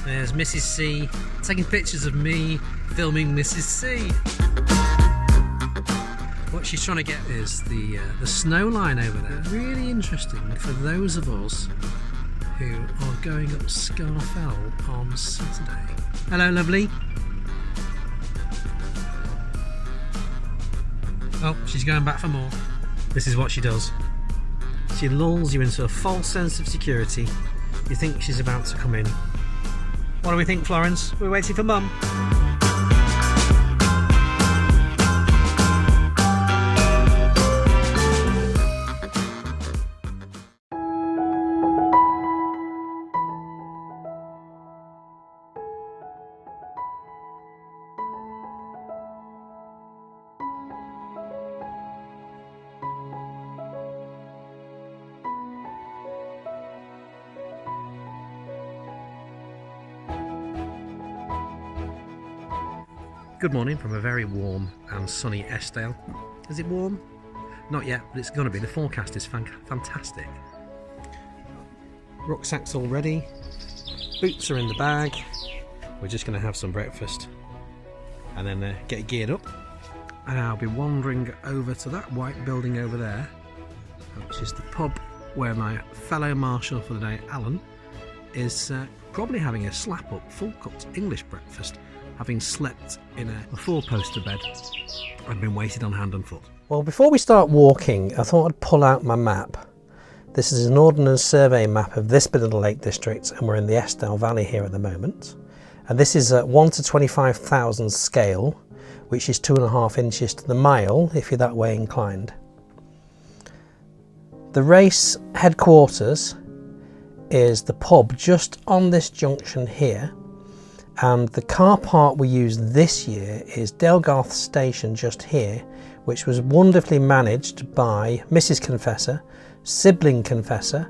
There's Mrs. C taking pictures of me filming Mrs. C. What she's trying to get is the snow line over there. Really interesting for those of us who are going up Scarfell on Saturday. Hello, lovely. Oh, she's going back for more. This is what she does. She lulls you into a false sense of security. You think she's about to come in. What do we think, Florence? We're waiting for Mum. Good morning from a very warm and sunny Eskdale. Is it warm? Not yet, but it's going to be. The forecast is fantastic. Rucksack's all ready. Boots are in the bag. We're just going to have some breakfast and then get geared up. And I'll be wandering over to that white building over there, which is the pub where my fellow Marshal for the day, Alan, is probably having a slap-up, full-cooked English breakfast, having slept in a four-poster bed and been weighted on hand and foot. Well, before we start walking, I thought I'd pull out my map. This is an Ordnance Survey map of this bit of the Lake District, and we're in the Eskdale Valley here at the moment. And this is at 1 to 25,000 scale, which is 2.5 inches to the mile if you're that way inclined. The race headquarters is the pub just on this junction here, and the car park we used this year is Delgarth Station just here, which was wonderfully managed by Mrs. Confessor, sibling Confessor,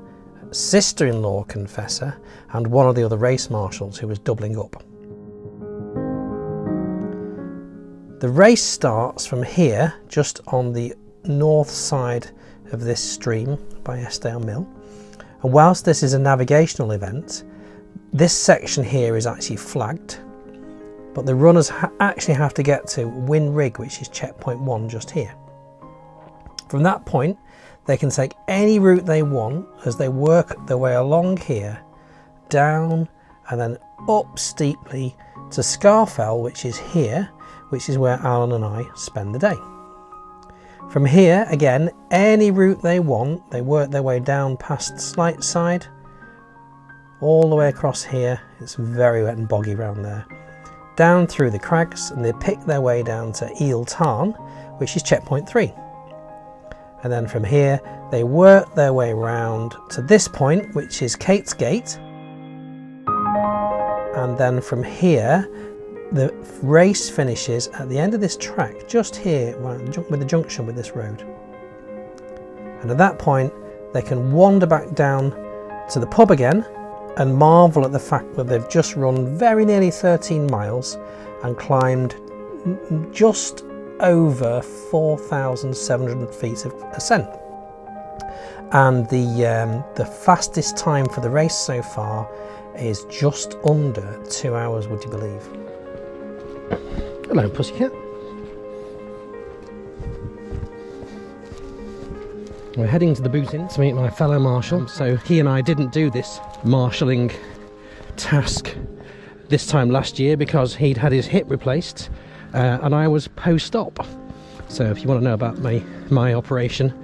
sister-in-law Confessor, and one of the other race marshals who was doubling up. The race starts from here, just on the north side of this stream by Eskdale Mill, and whilst this is a navigational event, this section here is actually flagged, but the runners actually have to get to Win Rig, which is checkpoint 1 just here. From that point, they can take any route they want as they work their way along here, down and then up steeply to Scarfell, which is here, which is where Alan and I spend the day. From here, again, any route they want, they work their way down past Slight Side, all the way across here. It's very wet and boggy around there, down through the crags, and they pick their way down to Eel Tarn, which is checkpoint 3. And then from here they work their way round to this point, which is Kate's Gate, and then from here the race finishes at the end of this track just here with the junction with this road. And at that point they can wander back down to the pub again and marvel at the fact that they've just run very nearly 13 miles and climbed just over 4,700 feet of ascent. And the fastest time for the race so far is just under 2 hours, would you believe? Hello, pussycat. We're heading to the boot inn to meet my fellow Marshal, so he and I didn't do this marshalling task this time last year because he'd had his hip replaced and I was post-op. So if you want to know about my operation,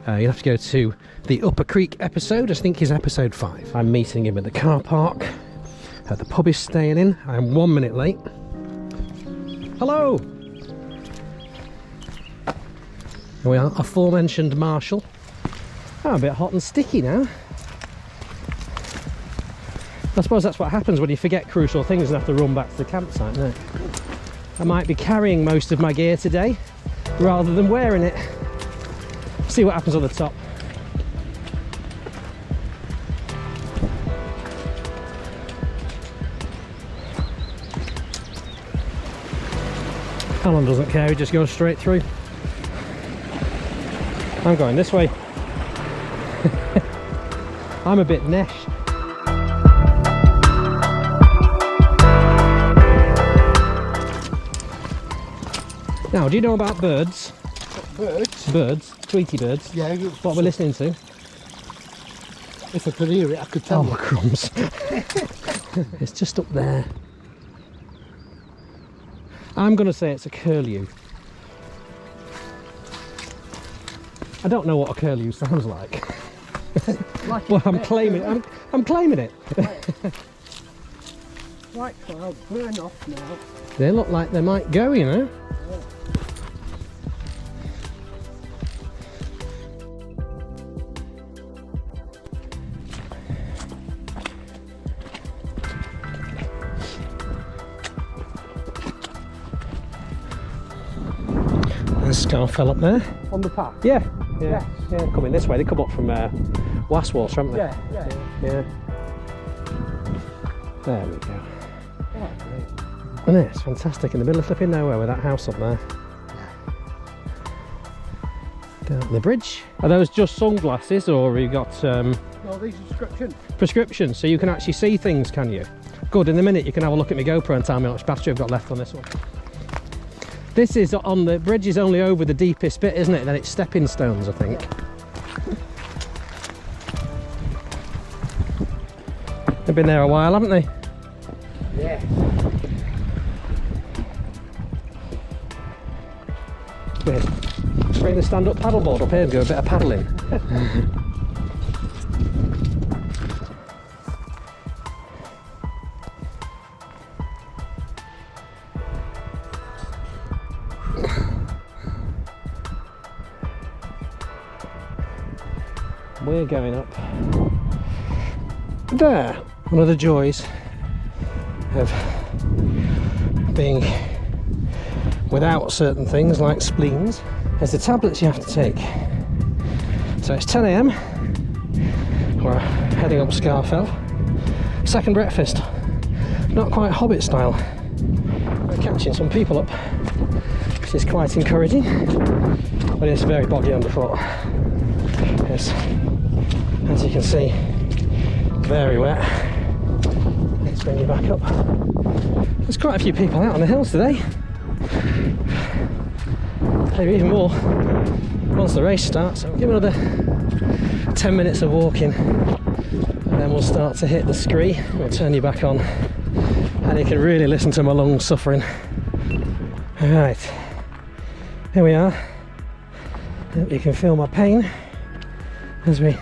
you'll have to go to the Upper Creek episode. I think it's episode 5. I'm meeting him at the car park at the pub he's staying in. I'm 1 minute late. Hello! Here we are, aforementioned Marshal. Oh, a bit hot and sticky now. I suppose that's what happens when you forget crucial things and have to run back to the campsite, isn't it? I might be carrying most of my gear today rather than wearing it. See what happens on the top. Alan doesn't care, he just goes straight through. I'm going this way. I'm a bit nesh. Now, do you know about birds? Birds? Birds, Tweety birds. Yeah. What we're listening to? If I could hear it, I could tell you. Crumbs. It's just up there. I'm going to say it's a curlew. I don't know what a curlew sounds like. Well, I'm claiming it. White cloud, burn off now. They look like they might go, you know. Yeah. There's Scarfell up there. On the path? Yeah. Yeah. Coming this way. They come up from Wastwater, haven't they? Yeah. There we go. Oh, great. And it's fantastic in the middle of flipping nowhere with that house up there. Down the bridge. Are those just sunglasses, or have you got No, these are prescriptions. prescriptions, so you can actually see things, can you? Good. In a minute you can have a look at my GoPro and tell me how much battery I've got left on this one. This is on the bridge, is only over the deepest bit, isn't it? Then it's stepping stones, I think. They've been there a while, haven't they? Yeah. Bring the stand-up paddleboard up here and go a bit of paddling. We're going up there. One of the joys of being without certain things like spleens is the tablets you have to take. So it's 10 AM, we're heading up Scarfell. Second breakfast, not quite Hobbit style. We're catching some people up, which is quite encouraging, but it's very boggy underfoot. Yes, as you can see, very wet. Let's bring you back up. There's quite a few people out on the hills today. Maybe even more once the race starts. So give another 10 minutes of walking and then we'll start to hit the scree. We'll turn you back on and you can really listen to my lungs suffering. Alright, here we are. You can feel my pain as we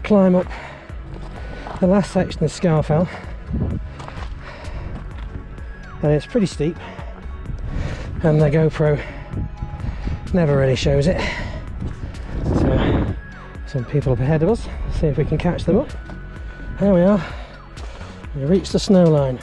climb up the last section of Scarfell, and it's pretty steep and the GoPro never really shows it. So some people up ahead of us, see if we can catch them up. There we are, we reached the snow line.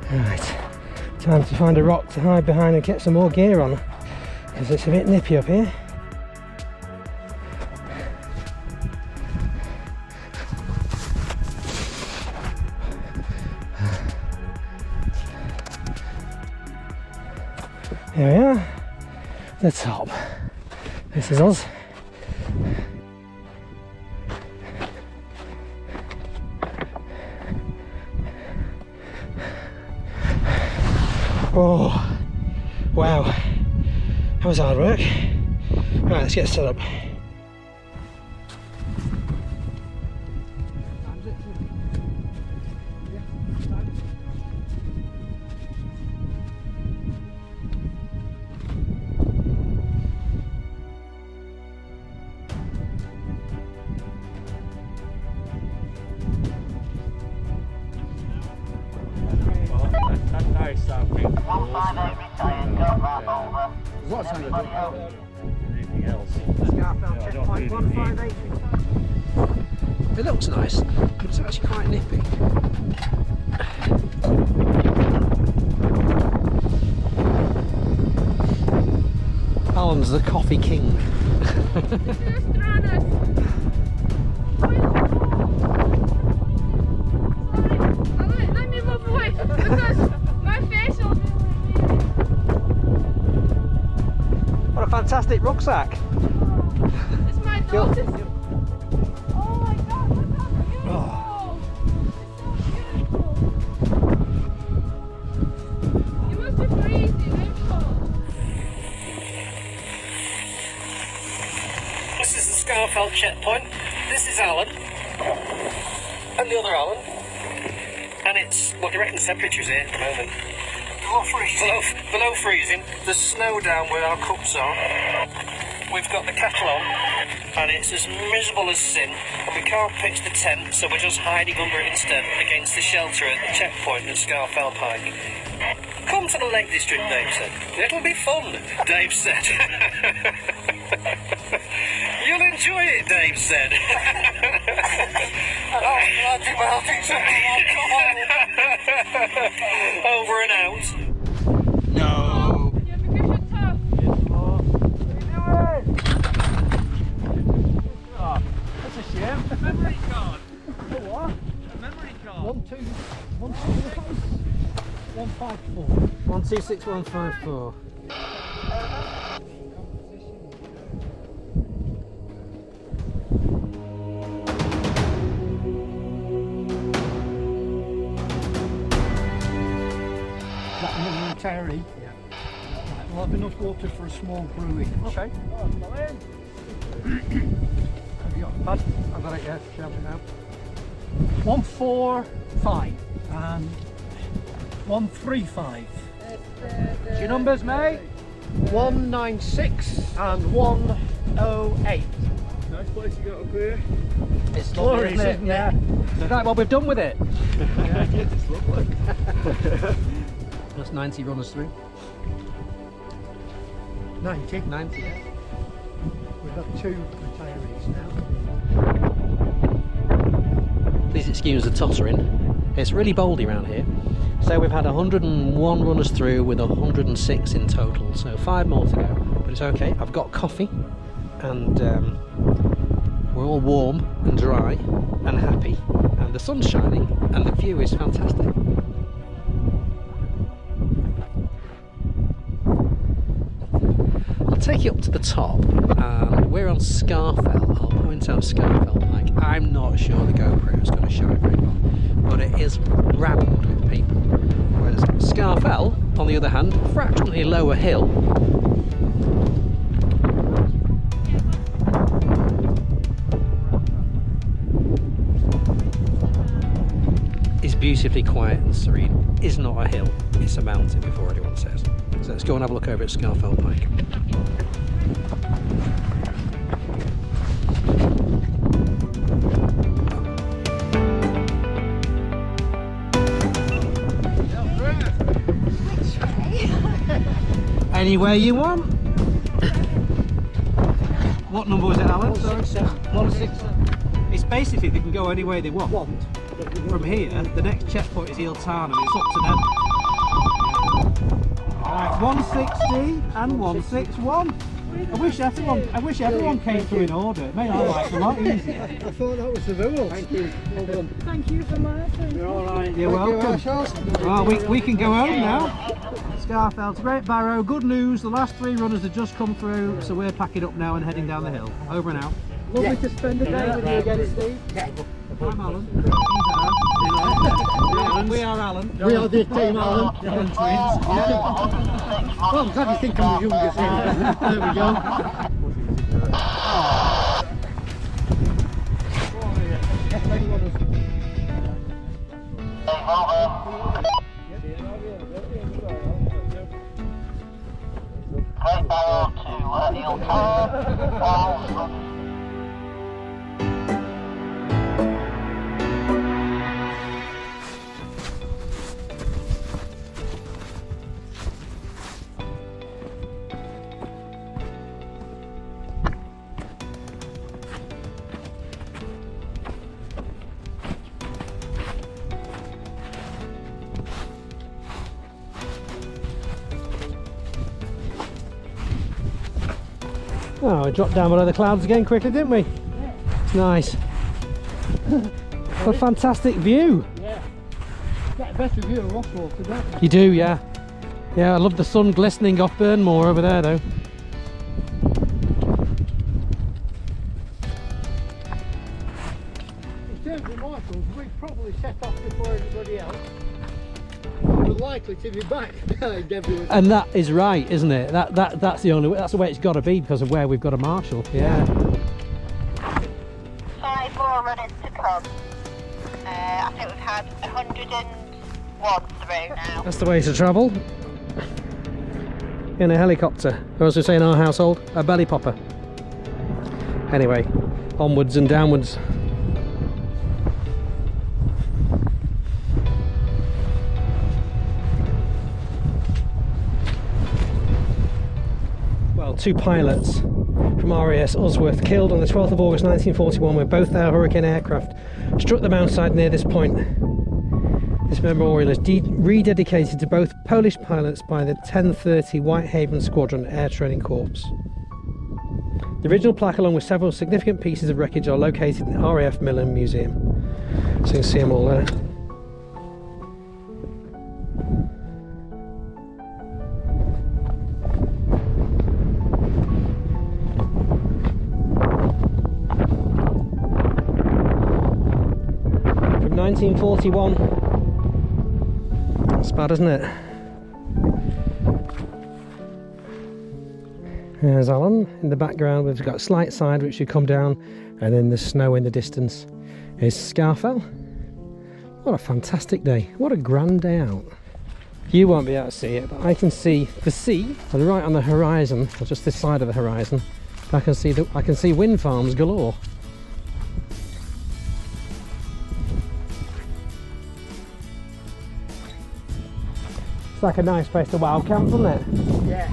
Right, time to find a rock to hide behind and get some more gear on, because it's a bit nippy up here. Here we are, the top. This is us. Oh, wow, that was hard work. Right, let's get set up. What's on the Anything else? Scarfell checkpoint 158. It looks nice, but it's actually quite nippy. Alan's the coffee king. Let me move away because my face fantastic rucksack. It's my daughter's. Oh my god, look how beautiful! Oh. It's so beautiful. You must be freezing, beautiful. This is the Scarfell checkpoint. This is Alan. And the other Alan. And it's, what do you reckon the temperature is here at the moment? Below freezing. There's snow down where our cups are. We've got the kettle on, and it's as miserable as sin. And we can't pitch the tent, so we're just hiding under it instead, against the shelter at the checkpoint at Scarfell Pike. Come to the Lake District, Dave said. It'll be fun, Dave said. You'll enjoy it, Dave said. Over and out. No. Yeah, because you're tough. That's a shame. Memory card. What? A memory card. 154. 126154. That momentarily. Yeah. Right, we'll have enough water for a small brewing. Okay. Have you got a pad? I've got it, yeah. Shout it out. 145 and 135. What's your numbers, mate? 196 and 108. Nice place you got up here. It's Glorious, isn't it? Yeah. Right, well, we've done with it. Yeah, it's lovely. That's 90 runners through. 90. 90, yeah. We've got 2 retirees now. Please excuse the tottering. It's really boldy around here. So we've had 101 runners through with 106 in total. So 5 more to go. But it's okay. I've got coffee and we're all warm and dry and happy. And the sun's shining and the view is fantastic. I'll take you up to the top, and we're on Scarfell. I'll point out Scarfell Pike. I'm not sure the GoPro is going to show it very well, but it is rammed with people. Whereas Scarfell, on the other hand, fractionally lower hill, is beautifully quiet and serene. Is not a hill, it's a mountain before anyone says. So let's go and have a look over at Scarfell Pike. Anywhere you want. What number was it, Alan? 167. It's basically they can go any way they want. From here, the next checkpoint is Iltana, and it's up to them. Right, 160 and 161. I wish everyone came through in order. It made our life a lot easier. I thought that was the rules. Thank you. Well done. Thank you for my attention. You're all right. You're welcome. Well, we can go home now. Scarfell to Great Barrow. Good news, the last 3 runners have just come through, so we're packing up now and heading down the hill. Over and out. Lovely to spend the day with you again, Steve. I'm Alan. He's Alan. We are Alan. We are the team, Alan. Alan twins. Well, I'm glad you think I'm the youngest. There we go. Oh, we dropped down below the clouds again quickly, didn't we? It's nice. What a fantastic view. Yeah. Get a better view of Rosswater, don't you? You do, yeah. Yeah, I love the sun glistening off Burnmore over there though. terms of marshals, we probably set off before everybody else. We're likely to be back behind everyone. And that is right, isn't it? That's the only way. That's the way it's got to be because of where we've got a marshal. Yeah. 5 more runners to come. I think we've had 101 through now. That's the way to travel. In a helicopter, or as we say in our household, a belly popper. Anyway, onwards and downwards. Well, 2 pilots from RAS Usworth killed on the 12th of August 1941 when both their Hurricane aircraft struck the mountainside near this point. This memorial is rededicated to both Polish pilots by the 1030 Whitehaven Squadron Air Training Corps. The original plaque along with several significant pieces of wreckage are located in the RAF Millen Museum. So you can see them all there. From 1941. That's bad, isn't it? There's Alan in the background. We've got slight side which should come down, and then the snow in the distance is Scarfell. What a fantastic day. What a grand day out. You won't be able to see it, but I can see the sea, and right on the horizon, or just this side of the horizon, I can see wind farms galore. It's like a nice place to wild camp, doesn't it? Yeah.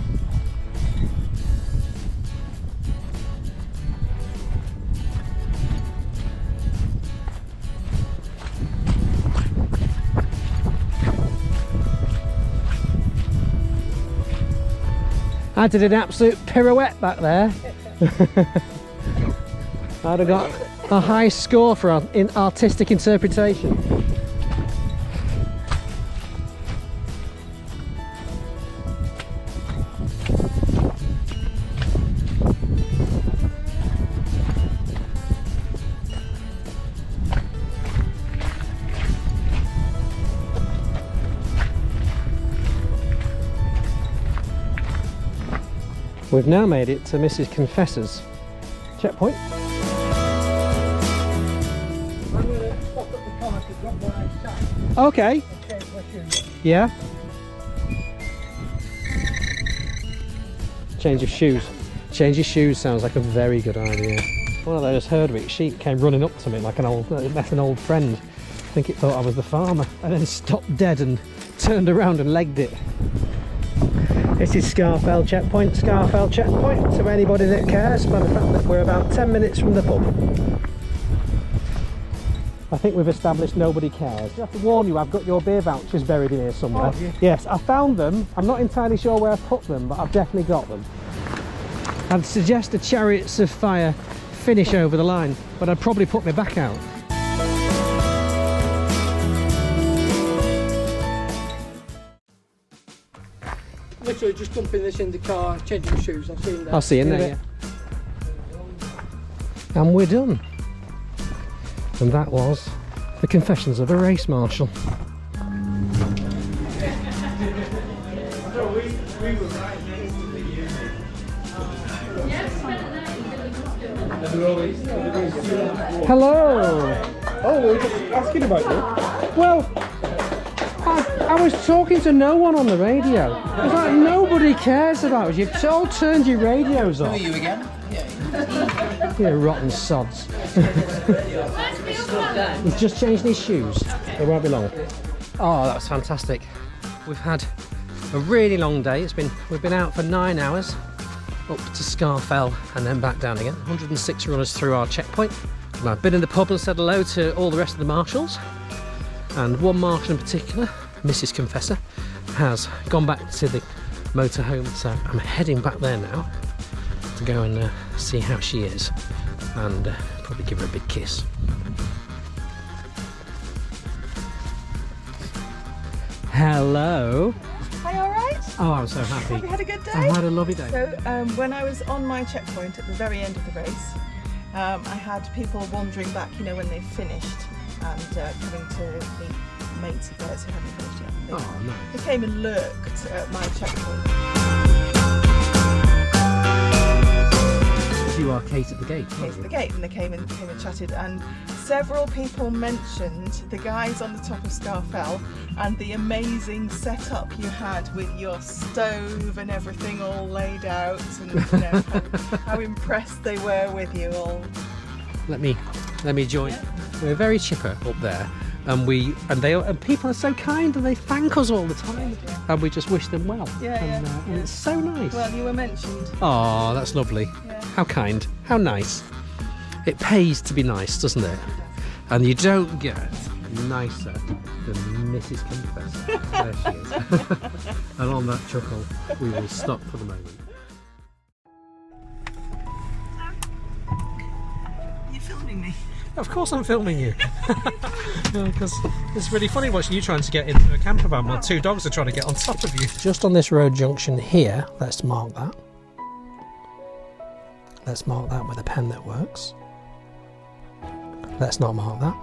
I did an absolute pirouette back there. I'd have got a high score for artistic interpretation. We've now made it to Mrs. Confessor's checkpoint. I'm going to stop at the car to drop my sack Okay. and change my shoes. Yeah. Change of shoes. Change your shoes sounds like a very good idea. One of those Herdwick sheep came running up to me like an old friend. I think it thought I was the farmer, and then stopped dead and turned around and legged it. This is Scarfell checkpoint, Scarfell checkpoint, to anybody that cares, by the fact that we're about 10 minutes from the pub. I think we've established nobody cares. I have to warn you, I've got your beer vouchers buried in here somewhere. Oh, yeah. Yes, I found them. I'm not entirely sure where I put them, but I've definitely got them. I'd suggest a Chariots of Fire finish over the line, but I'd probably put my back out. Literally just dumping this in the car, changing my shoes. I'll see you in there. I'll see you in there, yeah. And we're done. And that was the Confessions of a Race Marshal. Hello! Oh, we were just asking about you. Well, I was talking to no one on the radio. It's like nobody cares about you. You've all turned your radios off. you again? You rotten sods. He's just changed his shoes. It won't be long. Oh, that was fantastic. We've had a really long day. We've been out for 9 hours, up to Scarfell and then back down again. 106 runners through our checkpoint. And I've been in the pub and said hello to all the rest of the marshals. And one marshal in particular, Mrs. Confessor, has gone back to the motorhome. So I'm heading back there now to go and see how she is and probably give her a big kiss. Hello. Are you alright? Oh, I'm so happy. Have you had a good day? I've had a lovely day. So when I was on my checkpoint at the very end of the race, I had people wandering back, you know, when they finished and coming to meet mates of theirs who hadn't finished yet. Oh, nice. They came and lurked at my checkpoint. You are Kate at the gate. Came to the gate, and they came and chatted, and several people mentioned the guys on the top of Scarfell and the amazing setup you had with your stove and everything all laid out, and you know, how impressed they were with you all. Let me join. Yeah. We're very chipper up there, and people are so kind, and they thank us all the time, and we just wish them well. And it's so nice. Well, you were mentioned. Oh, that's lovely. Yeah. How kind. How nice. It pays to be nice, doesn't it? And you don't get nicer than Mrs. Confess. There she is. And on that chuckle, we will stop for the moment. Are you filming me? Of course I'm filming you. Because it's really funny watching you trying to get into a camper van while two dogs are trying to get on top of you. Just on this road junction here, let's mark that. Let's mark that with a pen that works. Let's not mark that.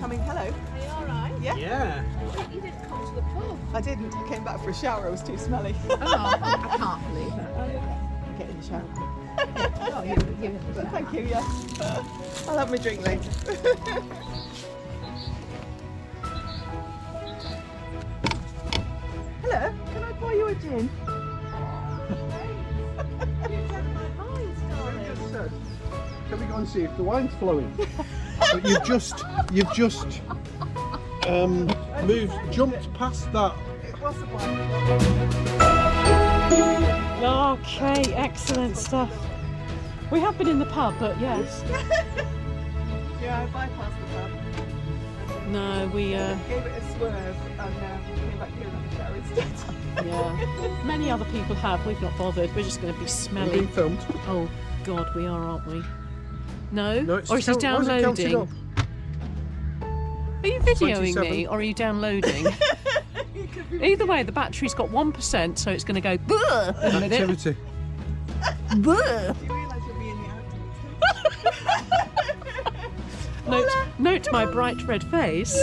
Coming, hello. Are you alright? Yeah. Yeah. You didn't come to the pub. I didn't. I came back for a shower. I was too smelly. Oh, I can't believe that. Get in the shower. Oh, you Thank you, yeah. I'll have my drink later. Hello, can I buy you a gin? Can we go and see if the wine's flowing? But you've just jumped past that. It was the wine. Okay, excellent stuff. We have been in the pub, but yes. Yeah, I bypassed the pub. No, we Gave it a swerve and came back here and had a shower instead. yeah. Many other people have. We've not bothered. We're just going to be You're smelly. being filmed. Oh God, we are, aren't we? No. No, it's or is he why is it counted downloading? up? Are you videoing 27. me, or are you downloading? Either way, the battery's got 1%, so it's going to go "Buh" in a minute. Activity. Buh. Do you realise you'll be in the activity? Note my bright red face.